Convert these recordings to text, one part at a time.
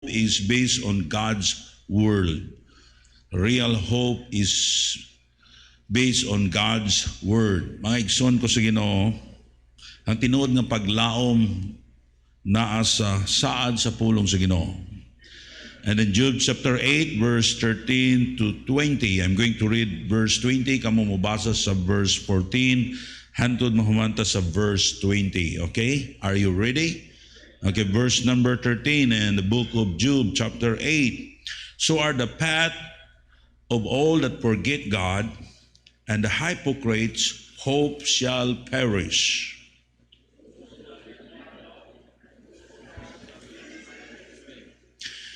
is based on God's word. Real hope is based on God's word. Mga igsoon ko sa Ginoo, ang tinuod nga paglaom naa sa saad sa pulong sa Ginoo. And in Job chapter 8, verse 13 to 20, I'm going to read verse 20, kamo mubasa sa verse 14, hantod mahumanta sa verse 20. Okay? Are you ready? Okay, verse number 13 in the book of Job chapter 8. So are the path of all that forget God, and the hypocrites' hope shall perish.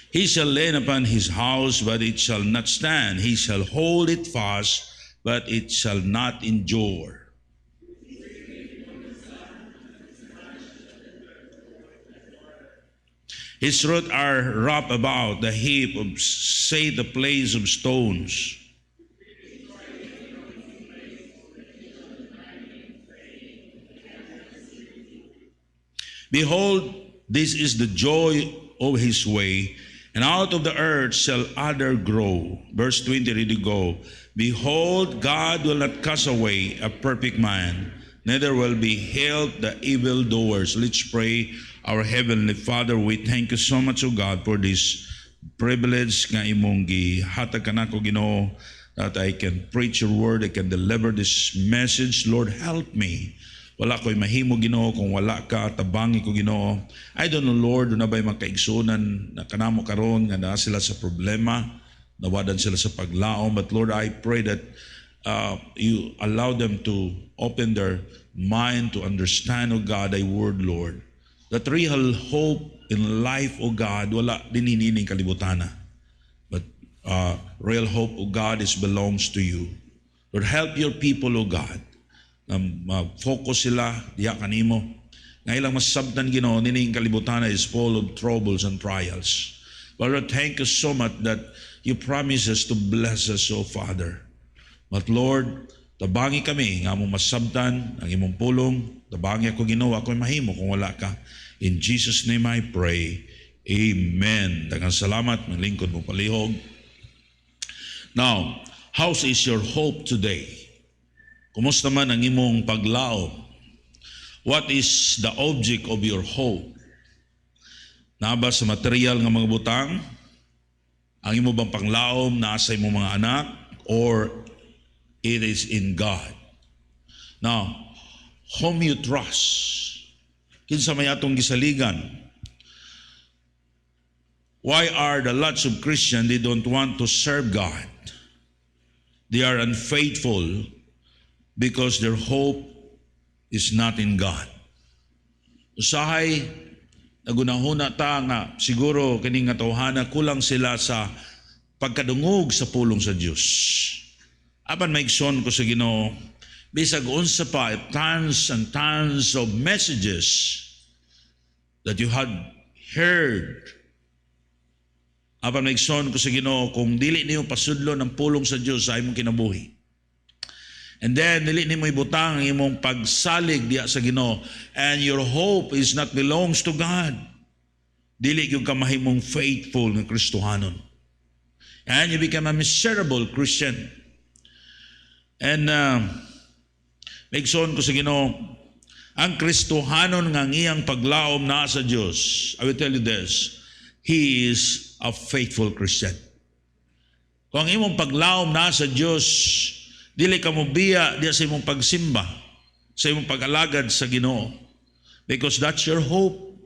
He shall lean upon his house, but it shall not stand. He shall hold it fast, but it shall not endure. His roots are wrapped about the heap of, say, the place of stones. Behold, this is the joy of his way, and out of the earth shall other grow. Verse 20, ready to go. Behold, God will not cast away a perfect man, neither will be held the evildoers. Let's pray. Our Heavenly Father, we thank you so much, O God, for this privilege nga imong gihatag kanako, Ginoo, that I can preach your word, I can deliver this message. Lord, help me. Wala ko'y mahimo, Ginoo, kung wala ka, tabangi ko, Ginoo. I don't know, Lord, na ba'y makaigsunan na kanamo karon nga na sila sa problema, nawadan sila sa paglaom. But Lord, I pray that you allow them to open their mind to understand, O God, thy word, Lord. That real hope in life, O God, wala din hinining kalibutan na. But real hope, O God, belongs to you. Lord, help your people, O God. Focus sila, diya kanimo. Ngayon lang masabtan, Ginoo, nining kalibutan na is full of troubles and trials. But Lord, thank you so much that you promise us to bless us, O Father. But Lord, tabangi kami, nga mo masabtan, ang imong pulong, tabangi ako, Ginoo, ako'y mahimo kung wala ka. In Jesus' name I pray. Amen. Daghang salamat, mga lingkod mo palihog. Now, how is your hope today? Kumusta man ang imong paglaom? What is the object of your hope? Naba sa material nga mga butang? Ang imo bang panglaom nasa imong mga anak? Or it is in God? Now, whom you trust? Kinsa may atong gisaligan? Why are the lots of Christians, they don't want to serve God? They are unfaithful because their hope is not in God. Usahay, nagunahuna ta nga siguro kining nga tawhana kulang sila sa pagkadungog sa pulong sa Dios. Apan maigsoon ko sa Ginoo, bisag unsa pa tons and tons of messages that you had heard. Apan maigsoon ko sa Ginoo, kung dili niyo pasudlo ng pulong sa Dios sa imong kinabuhi. And then dili nimo ibutang ang imong pagsalig diya sa Ginoo, and your hope is not belongs to God. Dili gyud ka mahimong faithful nga Kristohanon. And you become a miserable Christian. And maigsoon ko sa Ginoo, ang Kristohanon nga iyang paglaom na sa Dios, I will tell you this, he is a faithful Christian. Kung ang imong paglaom na sa Dios, dili ka mo biya diya sa imong pagsimba, sa imong pag-alagad sa Ginoo, because that's your hope.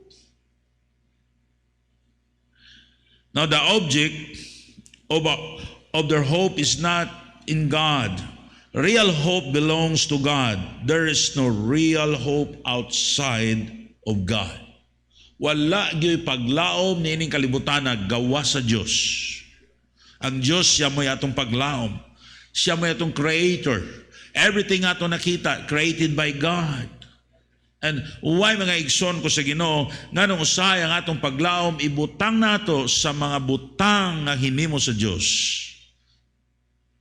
Now the object of their hope is not in God. Real hope belongs to God. There is no real hope outside of God. Wala gyud paglaom niining kalibutan na gawa sa Dios. Ang Dios siya mo atong paglaom. Siya mo atong creator. Everything ato nakita created by God. And why mga igsoon ko sa Ginoo, nganong usahay ang atong paglaom ibutang nato sa mga butang nga hinimo sa Dios.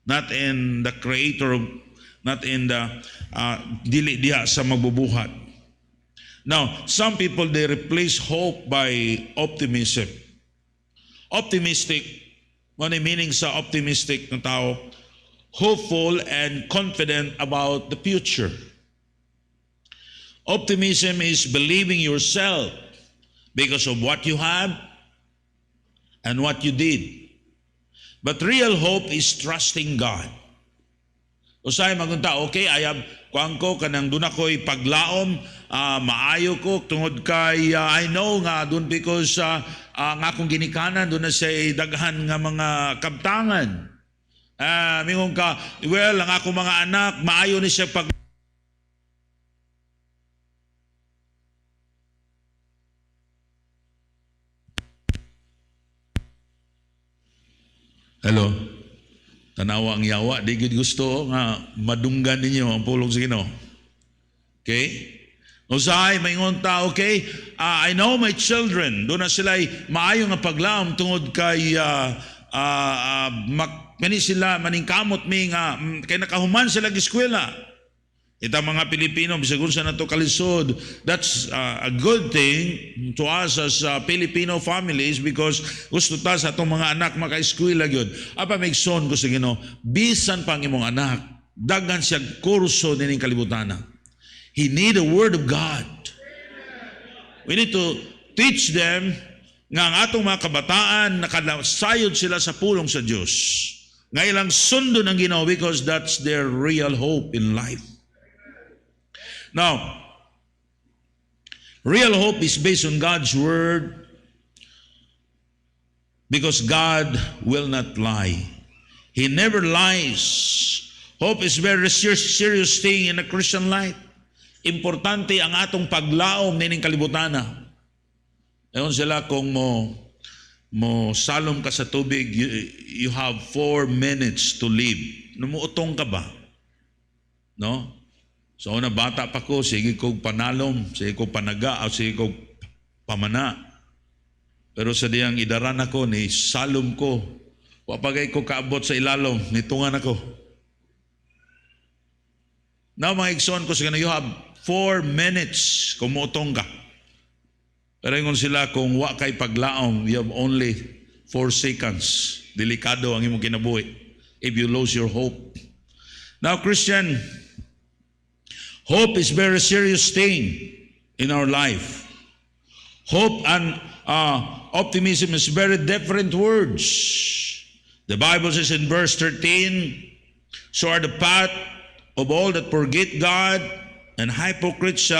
Not in the creator, not in the dili diha sa magbubuhat. Now, some people, they replace hope by optimism. Optimistic, ano yung meaning sa optimistic ng tao? Hopeful and confident about the future. Optimism is believing yourself because of what you have and what you did. But real hope is trusting God. Usay magunta, okay, I have kuang ko kanang duna ko'y paglaom, maayo ko tungod kay I know nga dun because nga akong ginikanan dun na say daghan nga mga kabtangan. Mingon ka, well, ang akong mga anak, maayo ni siya pag Hello? Tanawa ang yawa, di gid gusto nga madunggan ninyo ang pulong sa Ginoo. Okay? Usay, maingon ta, okay? I know my children, doon na sila'y maayo nga paglaom tungod kay kani sila maningkamot mi nga kay nakahuman sila giskwela. Itang mga Pilipino, bisagun sa nato kalisod, that's a good thing to us as Filipino families because gusto ta sa atong mga anak maka-eskwela gyud. Apa megson ko sa Ginoo, bisan pang imong anak, daghan siya kurso nining kalibutan. He need the word of God. We need to teach them nga ang atong mga kabataan nakasayod sila sa pulong sa Dios. Nga ilang sundo ng Ginoo because that's their real hope in life. Now, real hope is based on God's word because God will not lie. He never lies. Hope is very serious thing in a Christian life. Importante ang atong paglaom nining kalibutana. Ewan sila kung mo salom ka sa tubig, you have 4 minutes to live. Numuutong ka ba? No? So na bata pa ko, sige kong panalom, sige kong panaga, o sige kong pamana. Pero sa diyang idaran ako, ni salom ko, wapagay ko kaabot sa ilalom, nitungan ako. Now mga igsoon ko sa you have 4 minutes kung muutong ka. Pero ingon sila kung wa kay paglaom, you have only 4 seconds. Delikado ang imong kinabuhi if you lose your hope. Now Christian, hope is very serious thing in our life. Hope and optimism is very different words. The Bible says in verse 13, so are the path of all that forget God, and hypocrites'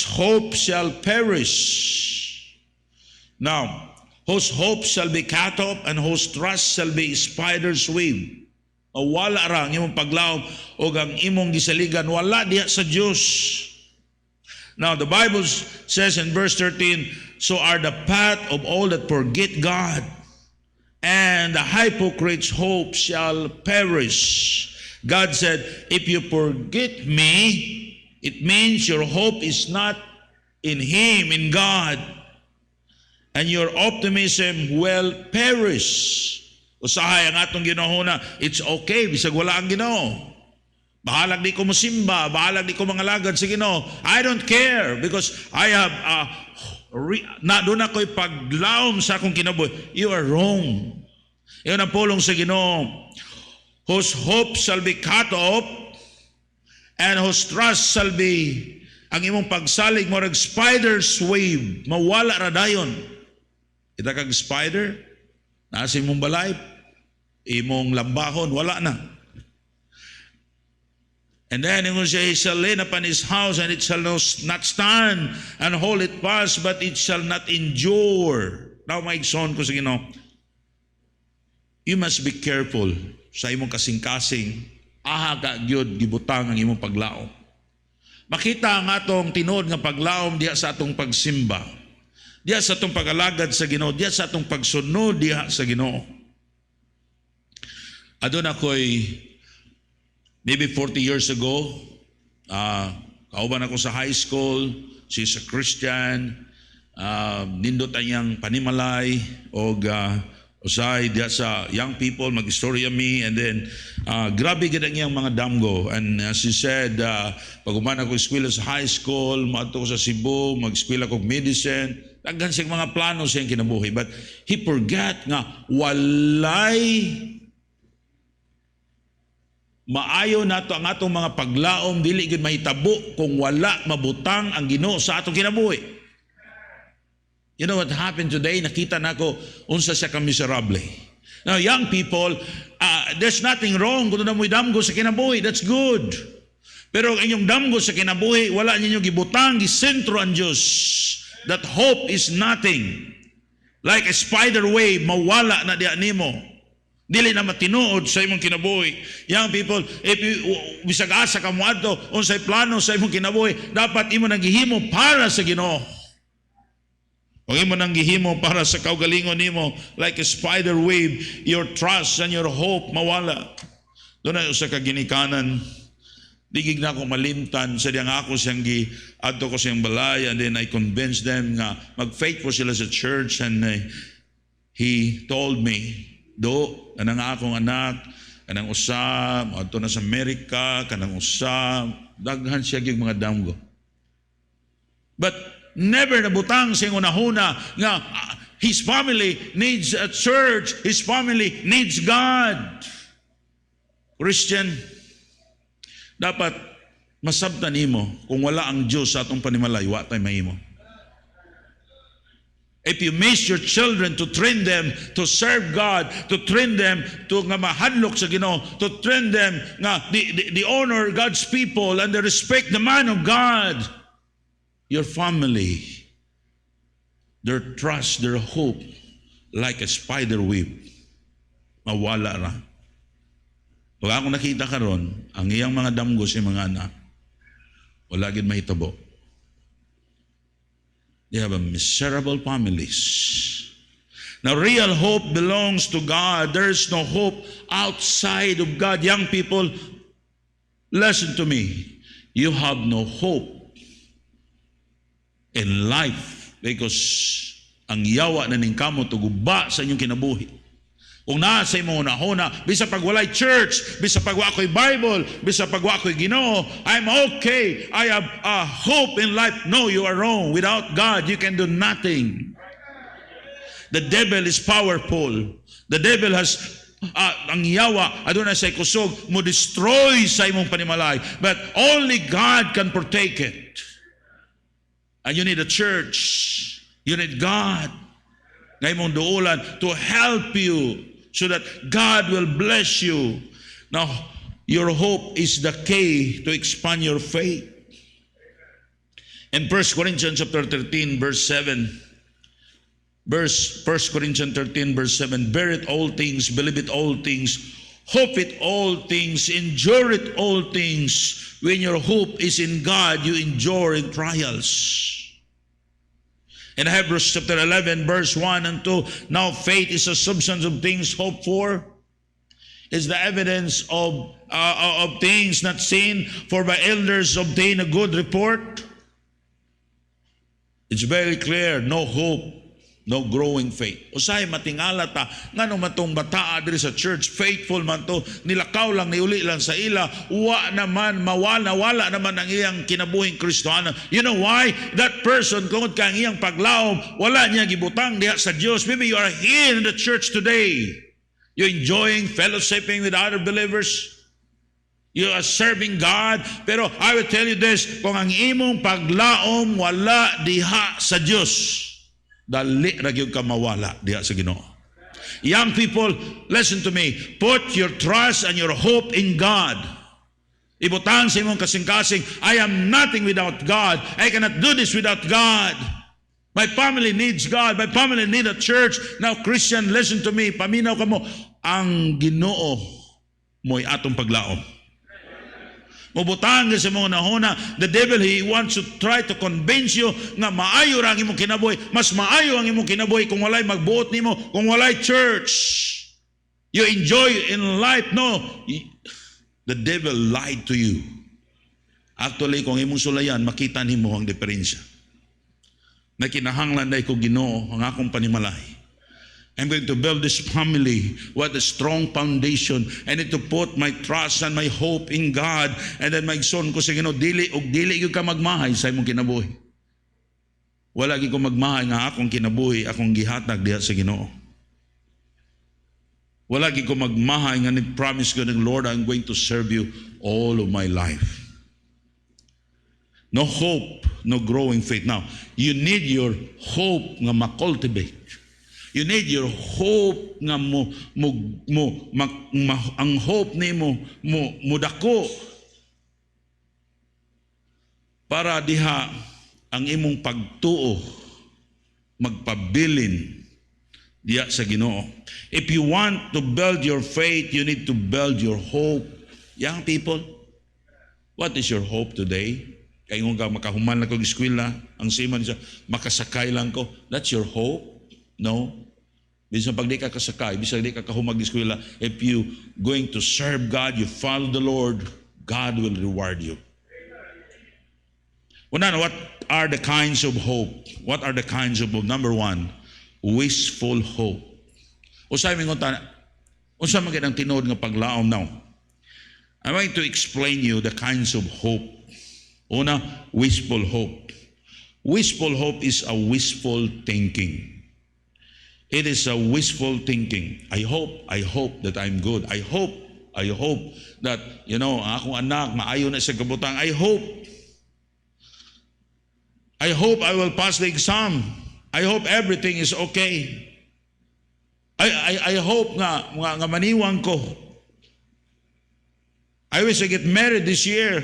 hope shall perish. Now, whose hope shall be cut off, and whose trust shall be spider's web. O wala ra ang imong paglaom o ang imong gisaligan, wala diha sa Dios. Now the Bible says in verse 13, so are the path of all that forget God, and the hypocrite's hope shall perish. God said, if you forget me, it means your hope is not in Him, in God, and your optimism will perish. Usahay ang atong Ginoo na, it's okay, bisag wala ang Ginoo. Bahalag di ko musimba, bahalag di ko mangalagad sa Ginoo. I don't care because I have, doon ako'y paglaom sa akong kinabuhi. You are wrong. Iyon ang pulong sa Ginoo. Whose hope shall be cut off, and whose trust shall be, ang imong pagsalig mo rag spider's web, mawala ra dayon. Ita kag spider, nasa imong balay, imong lambahon, wala na. And then he shall lay upon his house, and it shall not stand, and hold it fast, but it shall not endure. Now, my son ko sa Ginoo, you must be careful sa imong kasing-kasing, aha ka gyud gibutang ang imong paglaom. Makita ang atong tinuod nga paglaom diha sa atong pagsimba, diha sa atong pagalagad sa Ginoo, diha sa atong pagsunod diha sa Ginoo. Adun ako'y maybe 40 years ago, kauban ako sa high school, she's a Christian, nindot anyang panimalay, o Usay diya sa young people mag-istorya me, and then grabe gid ang iyang mga damgo. And she said, pag umana ko eskwela sa high school, maadto ko sa Cebu, mag-eskwela ko medicine, daghan siyang mga plano siyang kinabuhi. But he forgot nga walay maayo nato ang atong mga paglaom, dili gid mahitabo kung wala mabutang ang Ginoo sa atong kinabuhi. You know what happened today? Nakita nako unsa siya ka miserable. Now, young people, there's nothing wrong kung na mo'y damgo sa kinabuhi. That's good. Pero ang inyong damgo sa kinabuhi, wala ninyo gibutang, gisentro ang Diyos. That hope is nothing. Like a spider wave, mawala na diya nimo. Dili na matinuod sa imong kinabuhi. Young people, if you bisag asa ka mo adto unsay plano sa imong kinabuhi, dapat imo nang gihimo para sa Ginoo. Huwag mo nang gihimo para sa kaugalingon nimo, like a spider wave, your trust and your hope mawala. Doon na sa kaginikanan, digig na ako malimtan, sa diyang ako siyang adto ko siyang balay, and then I convinced them nga mag-faithful sila sa church, and he told me, do, kanang akong anak, kanang usam, adto na sa Amerika, kanang usam, daghan siya yung mga damgo. But never nabutang sa unahuna nga his family needs a church, his family needs God. Christian, dapat masabtan nimo kung wala ang Diyos sa atong panimalay, wa tay mahimo. If you miss your children, to train them to serve God, to train them to nga mahadlok sa Ginoo, to train them nga the honor God's people and the respect the man of God. Your family, their trust, their hope, like a spider web, mawala ra. Pag ako nakita karon, ang iyang mga damgo sa mga anak, wala gid mahitabo. They have a miserable families. Now, real hope belongs to God. There's no hope outside of God. Young people, listen to me. You have no hope in life because ang yawa na ning kamo tuguba sa inyong kinabuhi. Kung naa sa imong unahuna, bisa pag walay church, bisa pag wa ko'y Bible, bisa pag wa ko'y Ginoo, I'm okay. I have a hope in life. No, you are wrong. Without God, you can do nothing. The devil is powerful. The devil has ang yawa aduna sa kusog mo destroy sa imong panimalay, but only God can protect it. And you need a church. You need God. Ngay mong duulan to help you so that God will bless you. Now, your hope is the key to expand your faith. In 1 Corinthians chapter 13, verse 7, 1 Corinthians 13, verse 7, bear it all things, believe it all things, hope it all things, endure it all things. When your hope is in God, you endure in trials. In Hebrews chapter 11, verse 1 and 2, now faith is a substance of things hoped for, is the evidence of things not seen, for by elders obtain a good report. It's very clear, no hope, no growing faith. Usahay matingala ta, ngano matong bataa diri sa church, faithful man to, nilakaw lang, niuli lang sa ila, wa naman, wala naman ang iyang kinabuhing Kristiyano. You know why? That person, kung ka ang iyang paglaom, wala niya gibutang diha sa Dios. Maybe you are here in the church today. You're enjoying fellowshipping with other believers. You are serving God. Pero I will tell you this, kung ang imong paglaom wala diha sa Dios, dali ra gyud ka mawala diha sa Ginoo. Young people, listen to me. Put your trust and your hope in God. Ibutang sa imong kasing-kasing, I am nothing without God. I cannot do this without God. My family needs God. My family need a church. Now, Christian, listen to me. Paminaw ka mo, ang Ginoo mo'y atong paglaom. Mubutang sa mga nahuna, the devil, he wants to try to convince you nga maayo ra ang imong kinabuhi. Mas maayo ang imong kinabuhi kung walay magbuot nimo, kung walay church. You enjoy in life. No, the devil lied to you. Actually, kung imong sulayan, makita nimo ang diferensya. Na kinahanglan day ko Ginoo ang akong panimalay. I'm going to build this family with a strong foundation. I need to put my trust and my hope in God. And then maigsoon ko sa Ginoo, dili gyud ka magmahay sa imong kinabuhi. Wala gyud ko magmahay nga akong kinabuhi, akong gihatag diha sa Ginoo. Wala gyud ko magmahay nga nag-promise ko ng Lord, I'm going to serve you all of my life. No hope, no growing faith. Now, you need your hope nga ma-cultivate. You need your hope nga ang hope nimo mo dako para diha ang imong pagtuo magpabilin diha sa Ginoo. If you want to build your faith, you need to build your hope. Young people, what is your hope today? Kaya nga makahuman lang kong eskwela, ang siman siya, makasakay lang ko. That's your hope? No. Bisan pag di ka kasakay, bisan di ka kahumag di eskwela, if you going to serve God, you follow the Lord, God will reward you. What are the kinds of hope? What are the kinds of hope? Number one, wishful hope. Usay mingon ta, unsa man ang tinuod nga paglaom now? I'm going to explain you the kinds of hope. Una, wishful hope. Wishful hope is a wishful thinking. It is a wishful thinking. I hope that I'm good. I hope that, akong anak, maayo na sa kabutang. I hope I will pass the exam. I hope everything is okay. I hope nga maniwang ko. I wish I get married this year.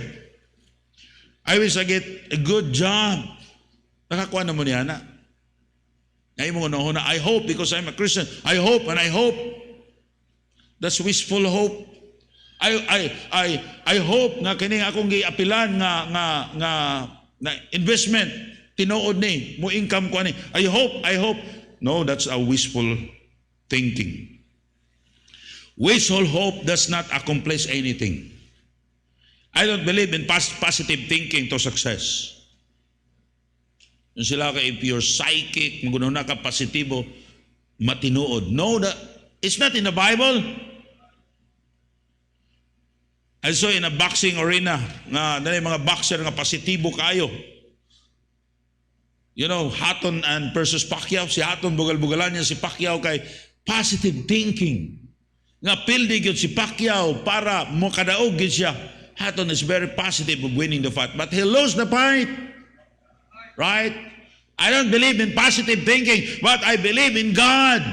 I wish I get a good job. Nakakuha na mo niya na. I hope because I'm a Christian. I hope and I hope. That's wishful hope. I hope nga kining akong giapilan nga investment tinuod ni mo income ko ani. I hope. No, that's a wishful thinking. Wishful hope does not accomplish anything. I don't believe in positive thinking to success. Yung sila ka, if you're psychic, magunaw na ka positibo, matinuod. No, it's not in the Bible. I saw in a boxing arena, na mga boxer nga positibo kayo. Hatton and versus Pacquiao, si Hatton bugal-bugalan niya si Pacquiao kay positive thinking. Nga pildig yun si Pacquiao para makadaog yun siya. Hatton is very positive of winning the fight, but he lost the fight. Right? I don't believe in positive thinking, but I believe in God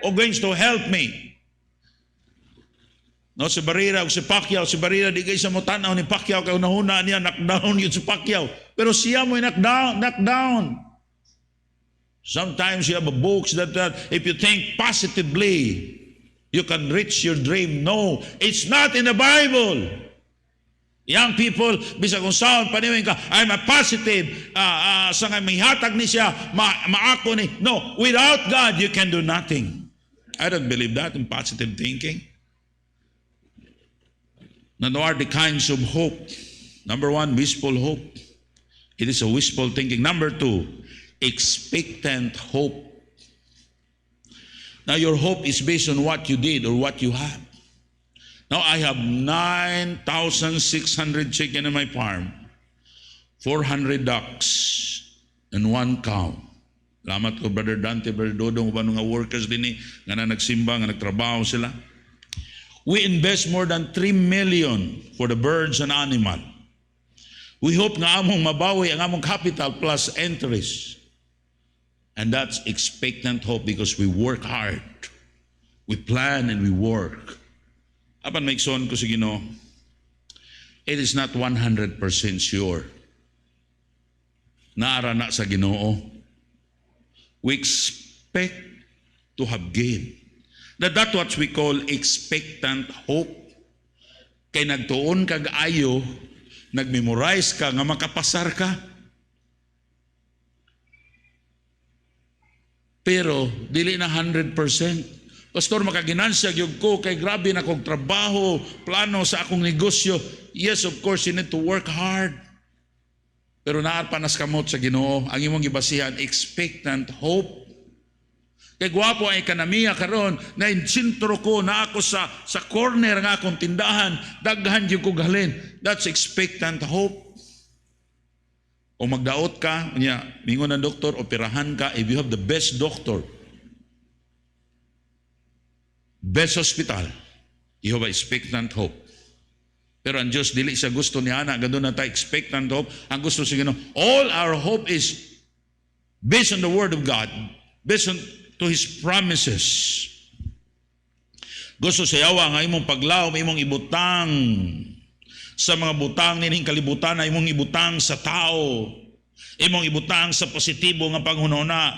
who going to help me. No, si Barrera o si Pacquiao, di kayo sa mutanaw ni Pacquiao, kaya unahuna niya, knockdown yun si Pacquiao. Pero siya mo'y knockdown. Sometimes you have a books that if you think positively, you can reach your dream. No, it's not in the Bible. Young people, bisa kung saan paniwin ka, I'm a positive, sa nga may hatag ni siya, maako ni. No, without God, you can do nothing. I don't believe that in positive thinking. Now, there are the kinds of hope. Number one, wishful hope. It is a wishful thinking. Number two, expectant hope. Now, your hope is based on what you did or what you have. Now, I have 9,600 chicken in my farm, 400 ducks, and 1 cow. Salamat ko, Brother Dante, Brother Dodong, uban mga workers din nga na nagsimba, nga nagtrabaho sila. We invest more than 3 million for the birds and animal. We hope nga among mabawi ang among capital plus entries. And that's expectant hope because we work hard. We plan and we work. Apan maigsoon ko sa Ginoo, it is not 100% sure. Naara na sa Ginoo. We expect to have gain. That's what we call expectant hope. Kay nagtuon kag ayo, nagmemorize ka nga makapasar ka. Pero dili na 100%. Pastor, makaginansya gyud ko kay grabe na kong trabaho, plano sa akong negosyo. Yes, of course, you need to work hard. Pero naar pa nas kamot sa Ginoo, ang imong gibasihan expectant hope. Kay gwapo ang ekonomiya karon, na sintro ko na ako sa corner nga akong tindahan, daghan yung ko galin. That's expectant hope. O magdaot ka, niya, mingon ng doktor, operahan ka, if you have the best doctor, best hospital, you have expectant hope. Pero ang Diyos, dili siya gusto niya na, ganoon na tayo expectant hope. Ang gusto siya ganoon, all our hope is based on the Word of God, based on to His promises. Gusto sayawa nga imong paglaom, imong ibutang sa mga butang nining kalibutan, na imong ibutang sa tao, imong ibutang sa positibo nga panghunahuna.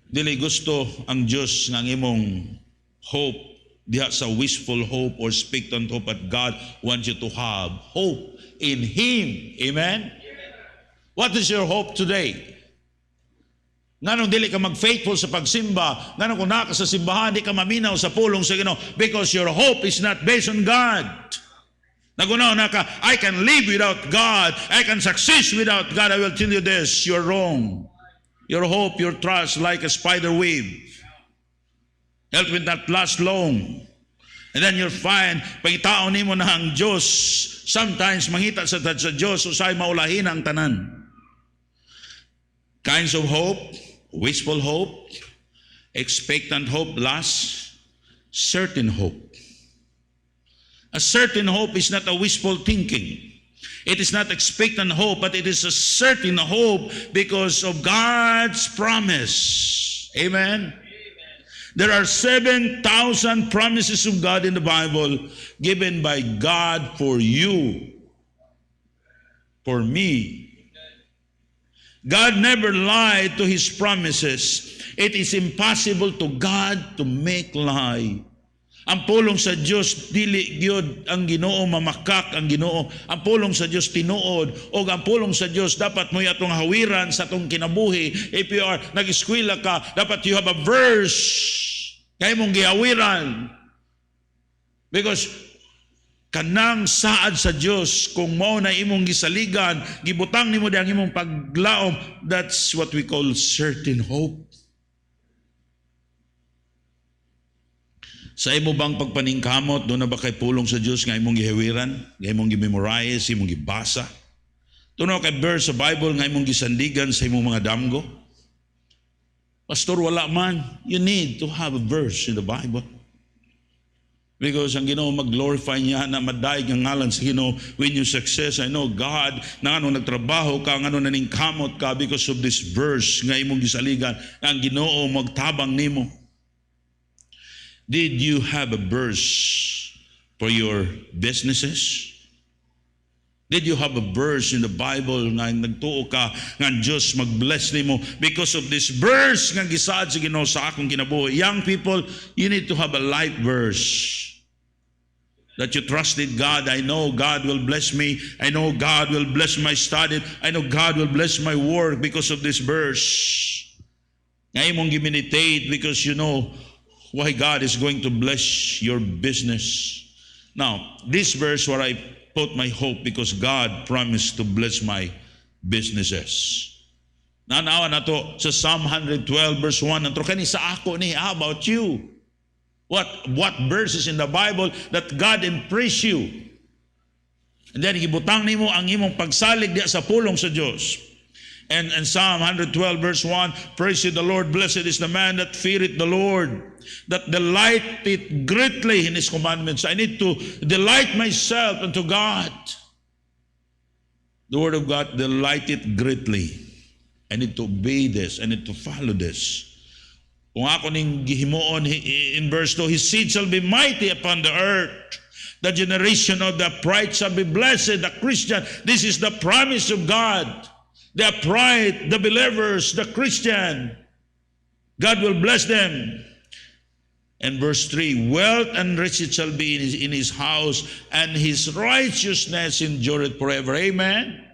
Dili gusto ang Diyos nga imong hope diha sa wishful hope or expectant hope, but God wants you to have hope in Him. Amen? What is your hope today? Nganong dili ka mag-faithful sa pagsimba, nganong kung naka sa simbahan, di ka maminaw sa pulong sa Ginoo, because your hope is not based on God. Nagunaw na ka, I can live without God, I can succeed without God. I will tell you this, you're wrong. Your hope, your trust, like a spider web. It will not last long. And then you'll find, pagitaon nimo na ang Diyos, sometimes mangita sa Diyos, usay maulahin ang tanan. Kinds of hope, wishful hope, expectant hope, last, certain hope. A certain hope is not a wishful thinking. It is not expectant hope, but it is a certain hope because of God's promise. Amen? There are 7,000 promises of God in the Bible given by God for you, for me. God never lied to His promises. It is impossible to God to make lie. Ang pulong sa Diyos, dili gyud ang Ginoo mamakak ang Ginoo. Ang pulong sa Diyos tinuod, o ang pulong sa Diyos dapat mo atong hawiran sa atong kinabuhi. If you are nag-eskwela ka, dapat you have a verse kay mong gihawiran. Because kanang saad sa Diyos, kung mao na imong gisaligan, gibutang nimo ang imong paglaom, that's what we call certain hope. Sa imo bang pagpaningkamot, doon na ba kay pulong sa Diyos nga imong gihawiran, nga imong gimemorize, imong gibasa? Doon na kay verse sa Bible nga imong gisandigan sa imong mga damgo? Pastor, wala man. You need to have a verse in the Bible. Because ang Ginoo mag-glorify niya na madaig ang ngalan sa Ginoo when you success. I know God na ano nagtrabaho ka, ano naningkamot ka because of this verse nga imong gisaligan, ang Ginoo magtabang nimo. Did you have a verse for your businesses? Did you have a verse in the Bible nga nagtuo ka nga Diyos mag-bless nimo because of this verse nga gisaad sa Ginoo sa akong kinabuhi? Young people, you need to have a life verse that you trusted God. I know God will bless me. I know God will bless my study. I know God will bless my work because of this verse. Ngayon mong gimeditate because you know why God is going to bless your business. Now, this verse where I put my hope because God promised to bless my businesses. Nanawa na to sa Psalm 112 verse 1. Antro kani sa ako ni, how about you? What verses in the Bible that God impress you? And then gibutang nimo ang imong pagsalig diya sa pulong sa Dios. And Psalm 112 verse 1, praise ye the Lord, blessed is the man that feareth the Lord, that delighteth greatly in His commandments. I need to delight myself unto God. The Word of God delighteth greatly. I need to obey this. I need to follow this. Kung ako ning gihimuon in verse 2, His seed shall be mighty upon the earth. The generation of the upright shall be blessed. The Christian, this is the promise of God. The upright, the believers, the Christian, God will bless them. And verse 3, wealth and riches shall be in his house, and his righteousness endureth forever. Amen?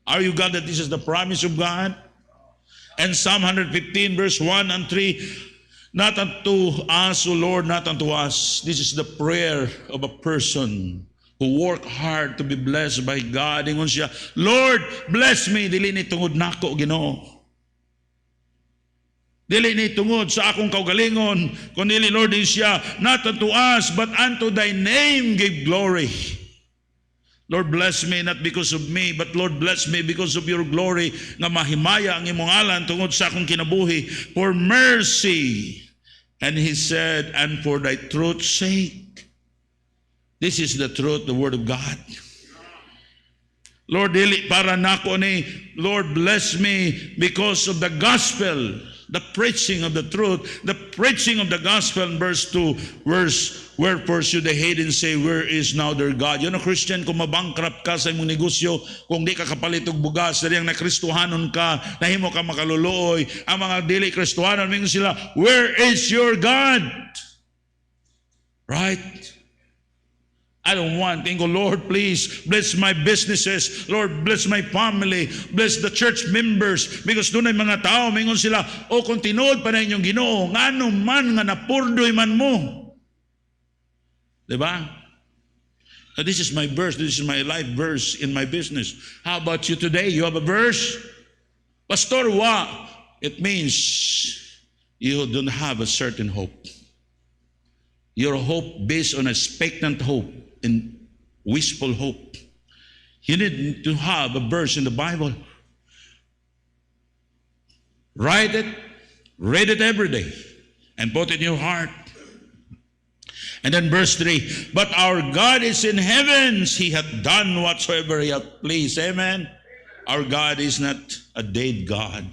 Are you glad that this is the promise of God? And Psalm 115 verse 1 and 3, not unto us, O Lord, not unto us. This is the prayer of a person who work hard to be blessed by God. Ingon siya, Lord, bless me, dili ni tungod nako, Ginoo. Dili ni tungod sa akong kaugalingon, kundi Lord din siya, not unto us, but unto thy name give glory. Lord, bless me not because of me, but Lord, bless me because of your glory, nga mahimaya ang imong ngalan tungod sa akong kinabuhi, for mercy. And he said, and for thy truth's sake. This is the truth, the word of God. Lord, dili para nako ni, Lord, bless me because of the gospel, the preaching of the truth, the preaching of the gospel. In verse 2, wherefore should they hate and say, where is now their God? Yun ang Christian, kung mabankrupt ka sa imong negosyo, kung di ka kapalit og bugas, dariyang na Kristohanon ka, nahimo ka makaluluoy, ang mga dili Kristohanon, mingon sila, where is your God? Right? I don't want, think, Lord, please bless my businesses. Lord, bless my family. Bless the church members. Because doon ay mga tao, mingon sila, o kung tinood pa na inyong Ginoo, ngano man nga napurdoy man mo. Diba? This is my verse. This is my life verse in my business. How about you today? You have a verse? Pastor, what? It means you don't have a certain hope. Your hope based on expectant hope and wishful hope. You need to have a verse in the Bible. Write it, read it every day, and put it in your heart. And then verse 3, but our God is in heavens. He hath done whatsoever he hath pleased. Amen. Our God is not a dead God.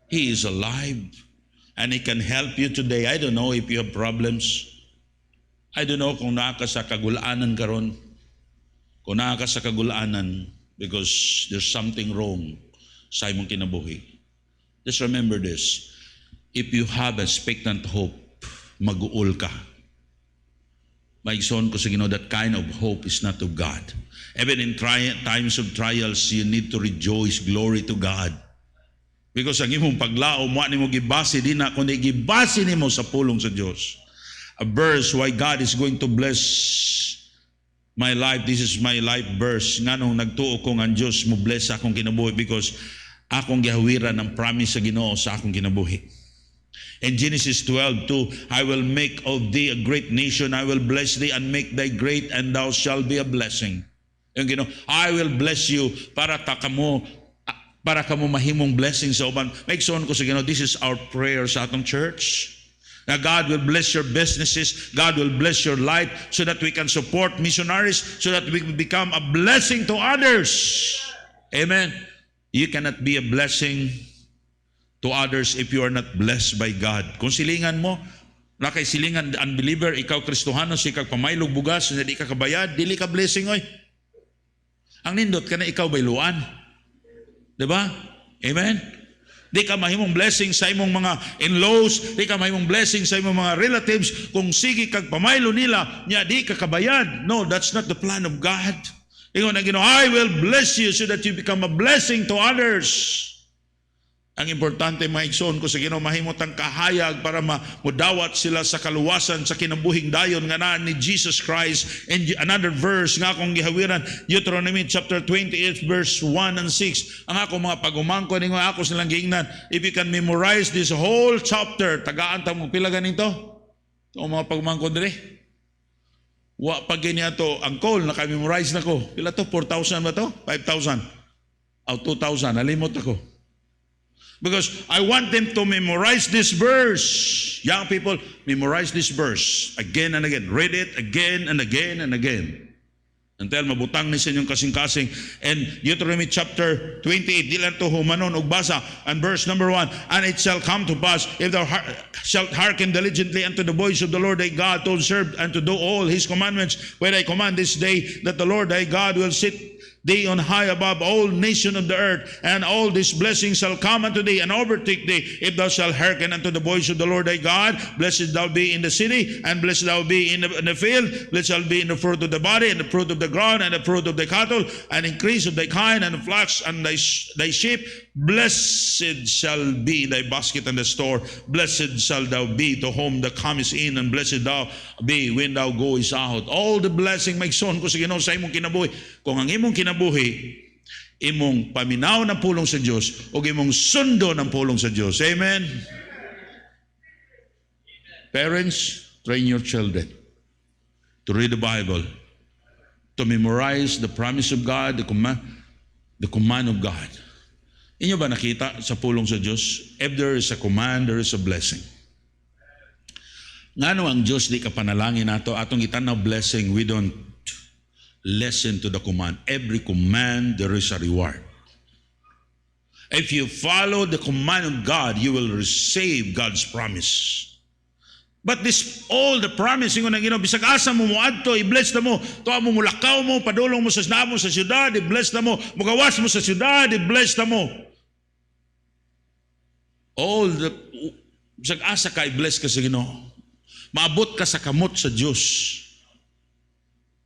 He is alive. And he can help you today. I don't know if you have problems. I don't know kung naa ka sa kagulaanan karon. Kung naa ka sa kagulaanan because there's something wrong sa imong kinabuhi. Just remember this. If you have expectant hope, mag-uol ka. Maigsoon ko sa Ginoo, that kind of hope is not of God. Even in times of trials, you need to rejoice. Glory to God. Because ang imong paglaom, wa nimo gibase di na kundi gibase nimo sa pulong sa Dios. A verse why God is going to bless my life. This is my life verse. Nganong nagtuo ko nga Dios mo bless akong kinabuhi because akong gihawiran ang promise sa Ginoo sa akong kinabuhi. In Genesis 12:2, I will make of thee a great nation. I will bless thee and make thy great, and thou shalt be a blessing. Yung Ginoo, I will bless you para kamo mahimong blessing sa uban. Maigsoon ko sa Ginoo, this is our prayer sa atong church. Now God will bless your businesses. God will bless your life so that we can support missionaries, so that we can become a blessing to others. Amen. You cannot be a blessing to others if you are not blessed by God. Kung silingan mo, na kay silingan unbeliever, ikaw Kristohano, ikaw pamaylog bugas, na di ka kabayad, dili ka blessing, oy. Ang nindot ka na ikaw bayluan. Diba? Amen? Di ka mahimong blessing sa imong mga in-laws, di ka mahimong blessing sa imong mga relatives, kung sige kag pamaylo nila, niya di ka kabayad. No, that's not the plan of God. Ingon na Ginoo, I will bless you so that you become a blessing to others. Ang importante, maigsoon ko sa Ginoo, mahimot ang kahayag para mudawat sila sa kaluwasan sa kinabuhing dayon nga na ni Jesus Christ. And another verse nga akong gihawiran, Deuteronomy chapter 28 verse 1 and 6. Ang akong mga pagumangko ninyo, ako silang giingnan, if you can memorize this whole chapter, tagaan ta mo pila ganito? Ang mga pagumangko dire. Wa pag niya to, ang call naka-memorize na ko. Pila to? 4,000 ba to? 5,000? O 2,000, nalimot ako. Because I want them to memorize this verse. Young people, memorize this verse again and again. Read it again and again and again. Until mabutang ni sa inyong kasing-kasing. And Deuteronomy chapter 28, di lang to humanon og basa. And verse number 1, and it shall come to pass, if thou shalt hearken diligently unto the voice of the Lord thy God, to observe and to do all his commandments, where I command this day, that the Lord thy God will sit thee on high above all nations of the earth, and all these blessings shall come unto thee and overtake thee, if thou shalt hearken unto the voice of the Lord thy God. Blessed thou be in the city, and blessed thou be in the field. Blessed shall be in the fruit of the body, and the fruit of the ground, and the fruit of the cattle, and increase of thy kind, and the flocks, and thy sheep. Blessed shall be thy basket and the store. Blessed shall thou be to whom thou comest in, and blessed thou be when thou goest out. All the blessing, maigsoon ko sa Ginoo sa imong kinabuhi. Kung ang imong kinabuhi, imong paminaw ng pulong sa Diyos, o imong sundo ng pulong sa Diyos. Amen? Parents, train your children to read the Bible, to memorize the promise of God, the command of God. Inyo ba nakita sa pulong sa Diyos? If there is a command, there is a blessing. Ngano ang Diyos di ka panalangin nato, atong itanaw blessing, we don't listen to the command. Every command, there is a reward. If you follow the command of God, you will receive God's promise. But this, all the promising ko na Ginoo, bisag asa mo muadto, i-bless na mo, tuwa mo mulakaw mo, padulong mo sa namo sa syudad, i-bless na mo, mugawas mo sa syudad, i-bless na mo. All the, bisag asa ka, i-bless ka sa Ginoo. Maabot ka sa kamot sa Diyos.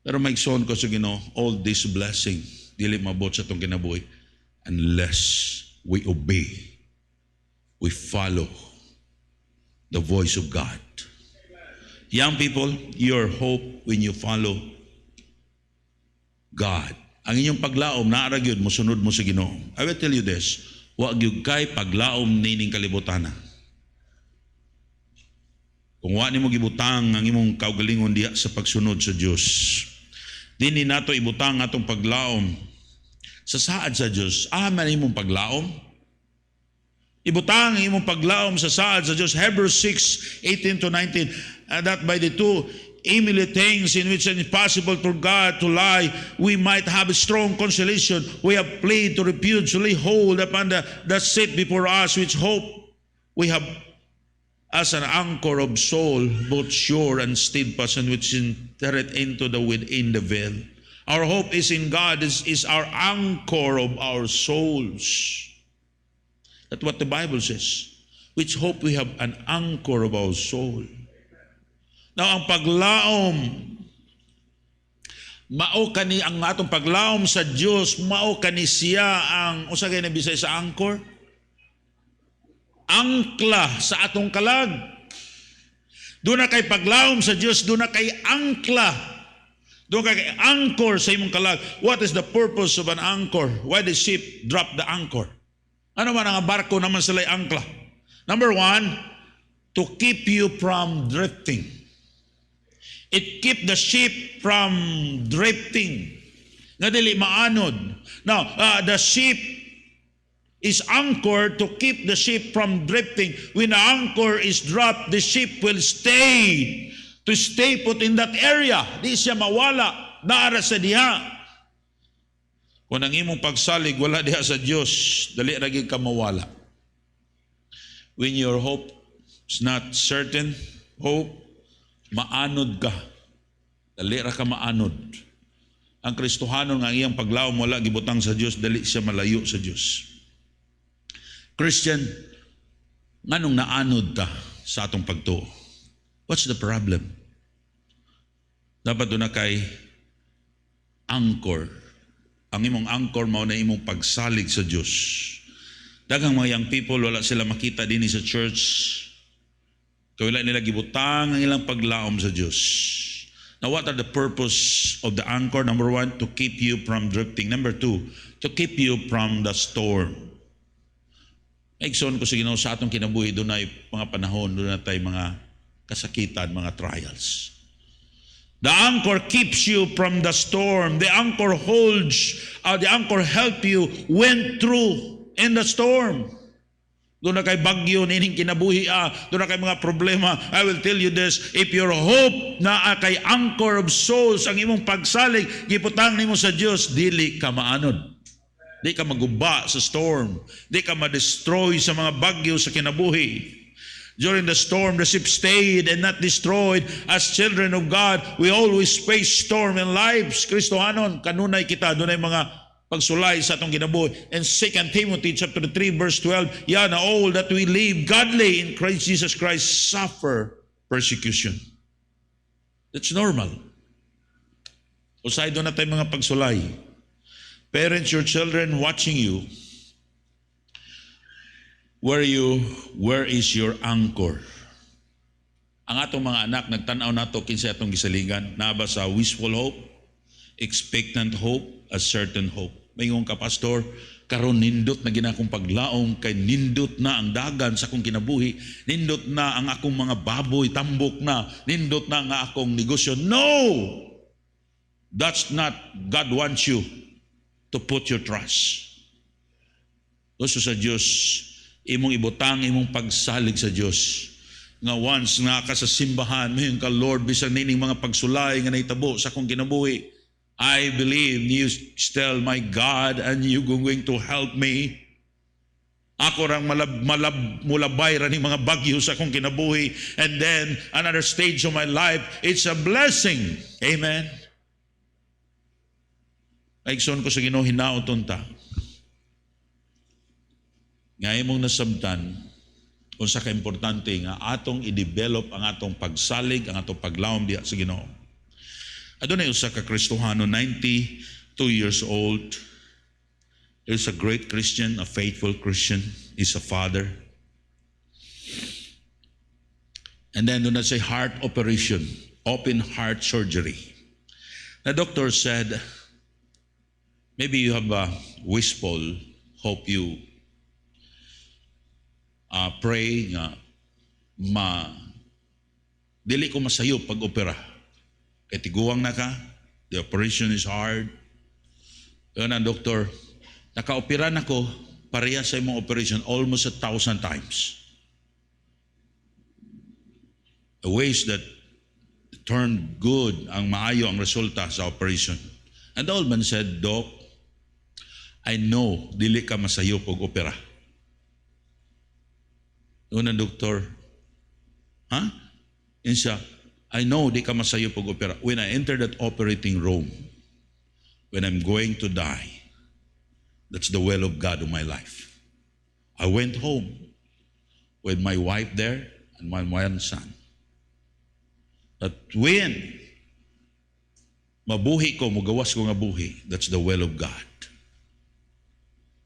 Pero maigsoon ko sa Ginoo, all this blessing, dili maabot sa itong kinabuhi unless we obey, we follow the voice of God. Young people, your hope when you follow God. Ang inyong paglaom, naarag yun, musunod mo sa Ginoo. I will tell you this, wag yun kay paglaom nining kalibutana. Kung wa nimo gibutang ang imong kaugalingon diya sa pagsunod sa Dios, dili nato ibutang atong paglaom sa saad sa Dios. Man imong paglaom. Ibutang ang imong paglaom sa saad sa Dios. Hebrews 6:18 to 19. That by the two immediate things in which it is possible for God to lie, we might have a strong consolation. We have played to repute, to lay hold upon the set before us, which hope we have as an anchor of soul, both sure and steadfast, and which entereth into the within the veil. Our hope is in God, is our anchor of our souls. That's what the Bible says. Which hope we have an anchor of our soul. Now, ang paglaom, mao kani ang atong paglaom sa Dios, mao kani siya ang usa kay nabisay sa anchor. Angkla sa atong kalag. Doon na kay paglaom sa Dios, doon na kay angkla. Doon kay anchor sa imong kalag. What is the purpose of an anchor? Why the ship drop the anchor? Ano man ang barko naman sila angkla? Number one, to keep you from drifting. It keep the ship from drifting. Nga dili maanod. Now, the ship is anchored to keep the ship from drifting. When the anchor is dropped, the ship will stay put in that area. Di siya mawala. Naara sa diha. Kung ang imong pagsalig wala diha sa Dios, dali ra gyud ka mawala. When your hope is not certain, hope, maanod ka. Dali ra ka maanod. Ang Kristohanon nga iyang paglaom wala gibutang sa Dios, dali siya malayo sa Dios. Christian, nganong naanod ta sa atong pagtuo? What's the problem? Dapat doon na kay anchor. Ang imong anchor mao na imong pagsalig sa Dios. Daghang mga young people wala sila makita dinhi sa church. Kaya wala nila gibutang ang ilang paglaom sa Dios. Now, what are the purpose of the anchor? Number one, to keep you from drifting. Number two, to keep you from the storm. Naigsoon ko sa Ginoo sa atong kinabuhi, doon na mga panahon, doon na tayo mga kasakitan, mga trials. The anchor keeps you from the storm. The anchor holds, the anchor help you went through in the storm. Doon na kay bagyo, nining kinabuhi, doon na kay mga problema. I will tell you this, if your hope na kay anchor of souls, ang imong pagsalig, giputang nimo sa Dios, dili ka maanod. Di ka maguba sa storm. Di ka ma-destroy sa mga bagyo sa kinabuhi. During the storm, the ship stayed and not destroyed. As children of God, we always face storm in lives. Kristohanon, kanunay kita, dunay mga pagsulay sa atong ginabuhi. And 2 Timothy chapter 3 verse 12, na all that we live godly in Christ Jesus Christ suffer persecution. That's normal. Usay doon na tayo mga pagsulay. Parents, your children watching you, where is your anchor? Ang atong mga anak, nagtanaw nato kinsa atong gisaligan, naba sa wishful hope, expectant hope, a certain hope. Mayroon ka, pastor, Karon nindot na ginakong paglaom, kay nindot na ang dagan sa akong kinabuhi, nindot na ang akong mga baboy, tambok na, nindot na ang akong negosyo. No! That's not, God wants you to put your trust. Gusto sa Diyos, imong ibutang, imong pagsalig sa Diyos. Nga once nga ka sa simbahan, mayon ka Lord, bisang nining mga pagsulay nga naitabo sa akong kinabuhi, I believe you still my God and you going to help me. Ako rang mulabay ra ning mga bagyo sa akong kinabuhi, and then another stage of my life, it's a blessing. Amen. Aikson ko sa Ginoo hinaoton ta. Nga imong nasabtan unsa ka importante nga atong i-develop ang atong pagsalig, ang atong paglaom diha sa Ginoo. Adunay usa ka Kristohano, 92 years old. He's a great Christian, a faithful Christian. He's a father. And then doon na say heart operation, open heart surgery. The doctor said, maybe you have a wishful hope, you pray nga dili ko masayo pag opera. Kaya tiguang na ka, the operation is hard. Yun ang doktor, naka-opera na ko, pareha sa imong operation almost 1,000 times. The ways that turned good, ang maayo ang resulta sa operation. And the old man said, Doc, I know, dili ka masayo pag opera. Yun ang doktor, Yun siya, I know di ka masayo pag opera. When I enter that operating room, when I'm going to die, that's the will of God in my life. I went home with my wife there and my one son. That when mabuhi ko, mugawas ko nga buhi, that's the will of God.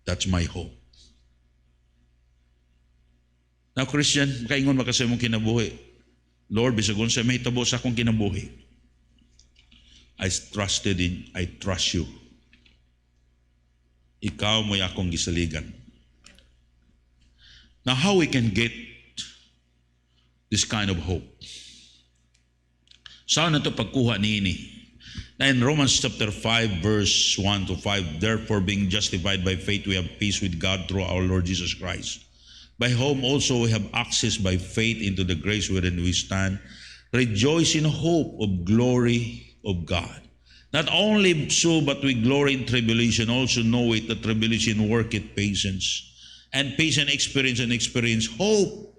That's my hope. Now, Christian, makaingon makasay mong kinabuhi. Lord, bisagon sa may tabo sa akong kinabuhi. I trust you. Ikaw mo'y akong gisaligan. Now, how we can get this kind of hope? Saan na ito pagkuha niini? Now in Romans chapter 5, verse 1 to 5, therefore being justified by faith, we have peace with God through our Lord Jesus Christ, by whom also we have access by faith into the grace wherein we stand, rejoice in hope of glory of God. Not only so, but we glory in tribulation, also know it that tribulation worketh patience, and patience experience, and experience hope.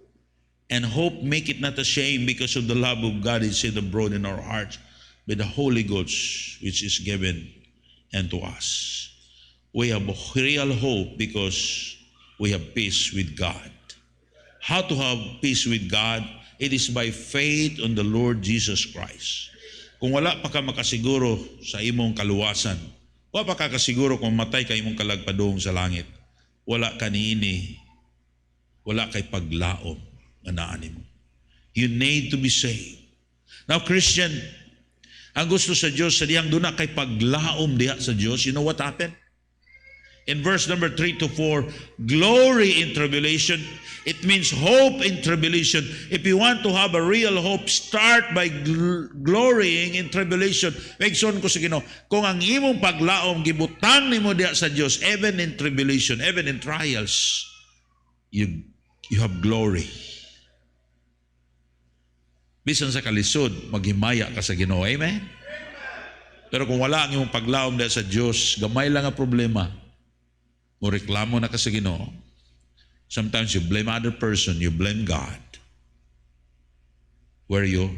And hope make it not ashamed, because of the love of God is shed abroad in our hearts by the Holy Ghost, which is given unto us. We have real hope because we have peace with God. How to have peace with God? It is by faith on the Lord Jesus Christ. Kung wala pa ka makasiguro sa imong kaluwasan, wala pa ka kasiguro kung matay ka imong kalagpadong sa langit, wala ka niini, wala kay paglaom na naanin mo. You need to be saved. Now, Christian, ang gusto sa Diyos, sa diyang doon na kay paglaom diha sa Diyos, you know what happened? In verse number 3 to 4, glory in tribulation. It means hope in tribulation. If you want to have a real hope, start by glorying in tribulation. Megson ko sa Ginoo, kung ang imong paglaom gibutang nimo diha sa Dios, even in tribulation, even in trials, you have glory. Bisan sa kalisod, maghimaya ka sa Ginoo. Amen? Pero kung wala ang imong paglaom diha sa Dios, gamay lang ang problema. Mo reklamo na ka sa Ginoo. Sometimes you blame other person, you blame God. Where your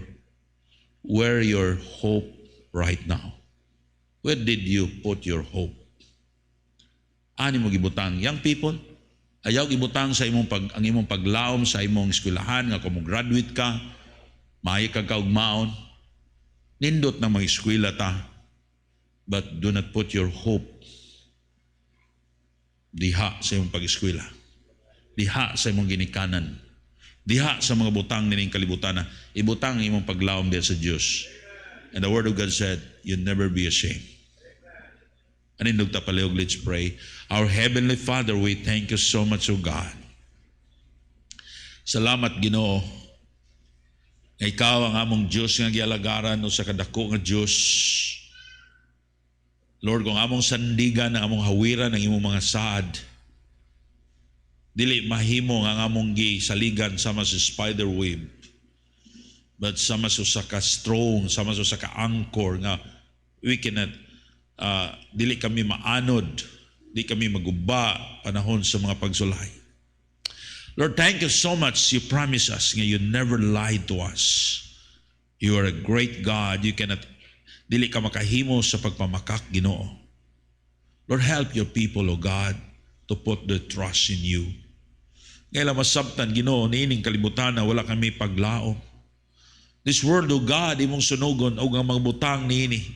hope right now? Where did you put your hope? Ani mo gibutang, young people? Ayaw gibutang sa ang imong paglaom sa imong eskwelahan nga kung graduate ka, maayo ka kaugmaon. Nindot na mga eskwela ta, but do not put your hope diha sa imong pag-eskwela, diha sa imong ginikanan, diha sa mga butang nining kalibutan. Ibutang imong paglaom diha sa Dios. And the Word of God said, you'll never be ashamed. Anindog ta paliog, let's pray. Our Heavenly Father, we thank you so much, O God. Salamat, Ginoo. Ikaw ang among Diyos nga gialagaran o sa kadako nga Diyos. Lord, kung among sandigan, ang among hawiran, ang imong mga saad, dili mahimo nga among gisaligan sama sa spider web. But sama sa ka-strong, sama sa ka-anchor nga we cannot, dili kami maanod, di kami maguba panahon sa mga pagsulay. Lord, thank you so much. You promise us nga you never lied to us. You are a great God. You cannot, dili ka makahimo sa pagpamakak, Ginoo. Lord, help your people, O God, to put their trust in you. Ngayon masabtan, Ginoo, niining kalibutan na wala kami paglaom. This world, O God, imong sunugon o ang mga butang niini.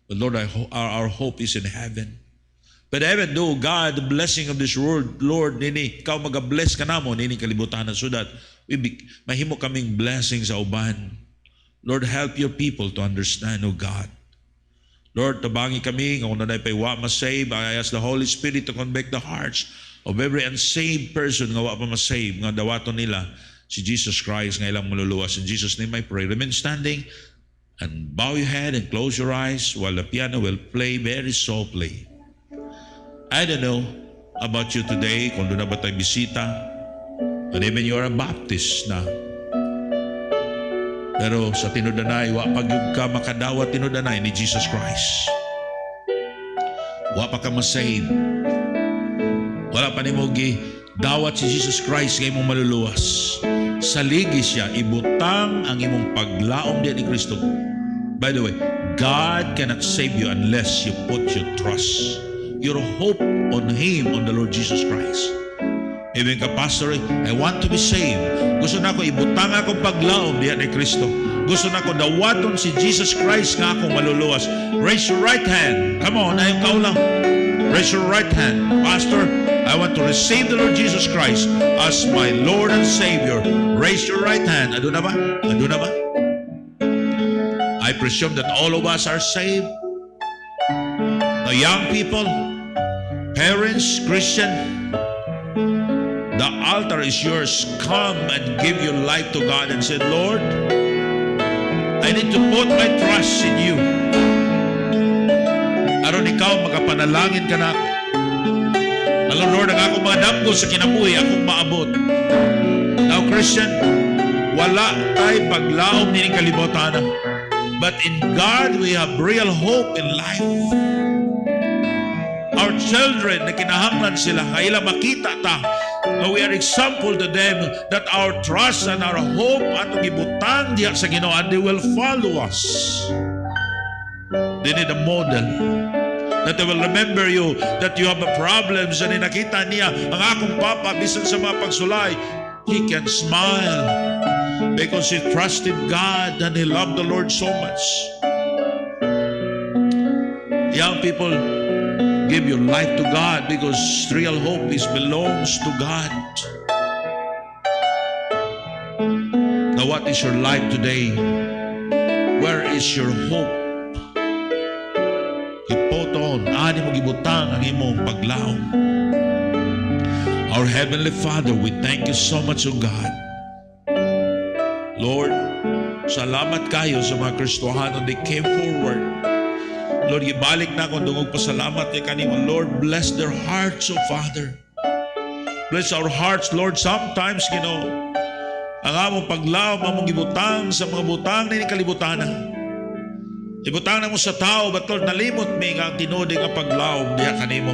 But Lord, our hope is in heaven. But even though, God, the blessing of this world, Lord, nini, ikaw mag-bless ka na mo, nini kalibutan na so that mahimo kaming blessing sa uban. Lord, help your people to understand, O God. Lord, tabangi kami, kung nanay pa'y wa masave, I ask the Holy Spirit to convict the hearts of every unsaved person nga wa pa masave, nga dawaton nila si Jesus Christ nga ilang maluluwas. In Jesus' name I pray. Remain standing and bow your head and close your eyes while the piano will play very softly. I don't know about you today, kung doon na ba tayo bisita, and even you are a Baptist na. Pero sa tinudanay, wa pag ka makadawat tinudanay ni Jesus Christ. Wa pa ka masave. Wala pa ni mo dawat si Jesus Christ kay mong maluluwas. Saligi siya, ibutang ang imong paglaom diyan ni Kristo. By the way, God cannot save you unless you put your trust, your hope on Him, on the Lord Jesus Christ. Even ka, Pastor, I want to be saved. Gusto na ko ibutang akong paglaom diyan ni Kristo. Gusto na ko dawaton si Jesus Christ nga akong maluluwas. Raise your right hand. Come on, ayong kaulang. Raise your right hand. Pastor, I want to receive the Lord Jesus Christ as my Lord and Savior. Raise your right hand. Ado na ba? Ado na ba? I presume that all of us are saved. The young people, parents, Christian, the altar is yours. Come and give your life to God and say, Lord, I need to put my trust in you. Aron ikaw, magapanalangin ka na ako. Alam, Lord, ang akong mga damgo sa kinabuhi, akong maabot. Now, Christian, wala tayo paglaom ni kalibutan. But in God, we have real hope in life. Our children, na kinahanglan sila, kaila makita ta, na we are example to them that our trust and our hope atong ibutang diya sa Ginoo, and they will follow us. They need a model that they will remember you, that you have a problems, and nakita niya ang akong papa bisan sa mga pagsulay, he can smile because he trusted God and he loved the Lord so much. Young people, give your life to God because real hope belongs to God. Now, what is your life today? Where is your hope? Ipoton, ani mo gibutang ang imong paglaom. Our Heavenly Father, we thank you so much, O God. Lord, salamat kayo sa mga Kristohano. They came forward. Lord, ibalik na akong dungog pasalamat kay kanimo. Lord, bless their hearts, O Father. Bless our hearts, Lord. Sometimes, ang among paglaom, among ibutang sa mga butang na inikalibutan. Ibutang na mo sa tao, but Lord, nalimot mi nga ang tinuding ang paglaom diya kanimo.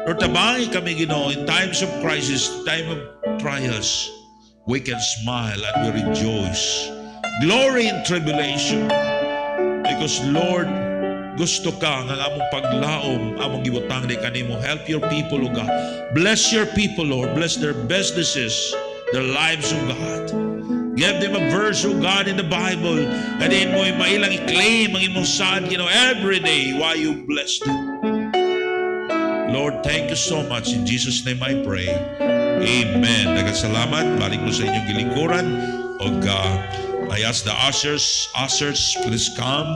Lord, tabangi kami, Ginoo, in times of crisis, time of trials, we can smile and we rejoice. Glory in tribulation. Because, Lord, gusto ka nga among paglaom, among gibutang di kanimo. Help your people, O God. Bless your people, Lord. Bless their businesses, their lives, O God. Give them a verse, O God, in the Bible. And then mo mailang i-claim ang imong son, every day while you bless them. Lord, thank you so much. In Jesus' name I pray. Amen. Nagkasalamat. Balik mo sa inyong gilingkuran. O God, I ask the ushers, please come.